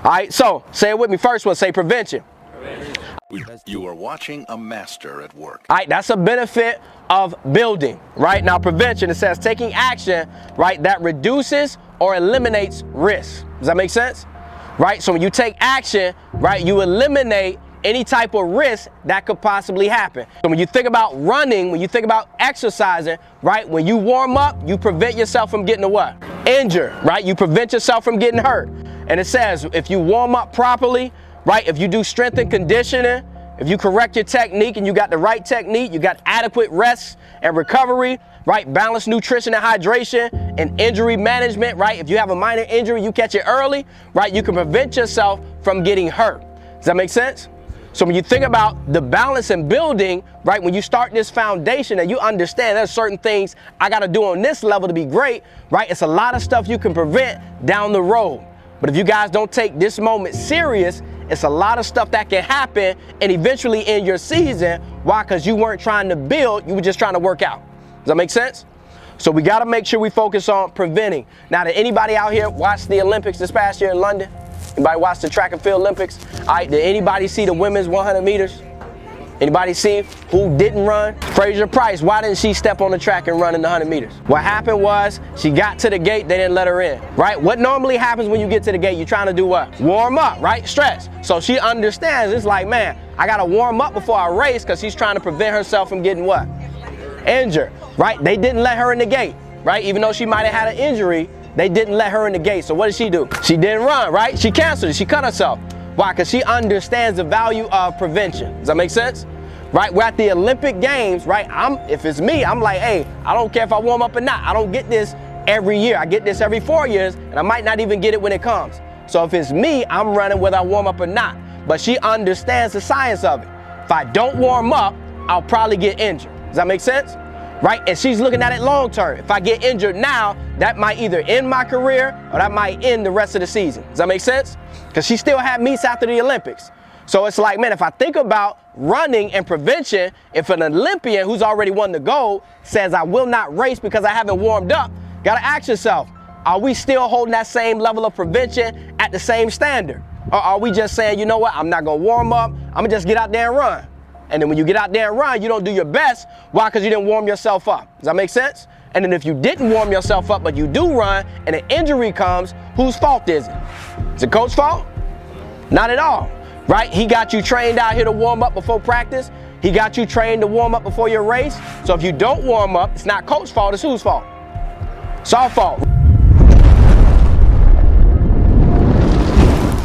All right, so say it with me. First one, say prevention. You are watching a master at work. All right, that's a benefit of building, right? Now, prevention, it says taking action, right, that reduces or eliminates risk. Does that make sense? Right, so when you take action, right, you eliminate any type of risk that could possibly happen. So when you think about running, when you think about exercising, right, when you warm up, you prevent yourself from getting what? Injured, right? You prevent yourself from getting hurt. And it says if you warm up properly, right, if you do strength and conditioning, if you correct your technique and you got the right technique, you got adequate rest and recovery, right, balanced nutrition and hydration and injury management, right? If you have a minor injury, you catch it early, right, you can prevent yourself from getting hurt. Does that make sense? So when you think about the balance and building, right, when you start this foundation and you understand there's certain things I got to do on this level to be great, right, it's a lot of stuff you can prevent down the road. But if you guys don't take this moment serious, it's a lot of stuff that can happen and eventually end your season. Why? Because you weren't trying to build, you were just trying to work out. Does that make sense? So we got to make sure we focus on preventing. Now, did anybody out here watch the Olympics this past year in London? Anybody watch the track and field Olympics? All right, did anybody see the women's 100 meters? Anybody see who didn't run? Fraser Price, why didn't she step on the track and run in the 100 meters? What happened was she got to the gate, they didn't let her in, right? What normally happens when you get to the gate, you're trying to do what? Warm up, right? Stretch. So she understands, it's like, man, I got to warm up before I race because she's trying to prevent herself from getting what? Injured, right? They didn't let her in the gate, right? Even though she might have had an injury, they didn't let her in the gate. So what did she do? She didn't run, right? She canceled it. She cut herself. Why? Because she understands the value of prevention. Does that make sense? Right? We're at the Olympic Games, right? If it's me, I'm like, hey, I don't care if I warm up or not. I don't get this every year. I get this every 4 years, and I might not even get it when it comes. So if it's me, I'm running whether I warm up or not. But she understands the science of it. If I don't warm up, I'll probably get injured. Does that make sense? Right? And she's looking at it long term. If I get injured now, that might either end my career or that might end the rest of the season. Does that make sense? Because she still had meets after the Olympics. So it's like, man, if I think about running and prevention, if an Olympian who's already won the gold says I will not race because I haven't warmed up, gotta ask yourself, are we still holding that same level of prevention at the same standard? Or are we just saying, you know what, I'm not gonna warm up, I'm gonna just get out there and run. And then when you get out there and run, you don't do your best. Why? Because you didn't warm yourself up. Does that make sense? And then if you didn't warm yourself up, but you do run and an injury comes, whose fault is it? Is it coach's fault? Not at all, right? He got you trained out here to warm up before practice. He got you trained to warm up before your race. So if you don't warm up, it's not coach's fault, it's whose fault? It's our fault.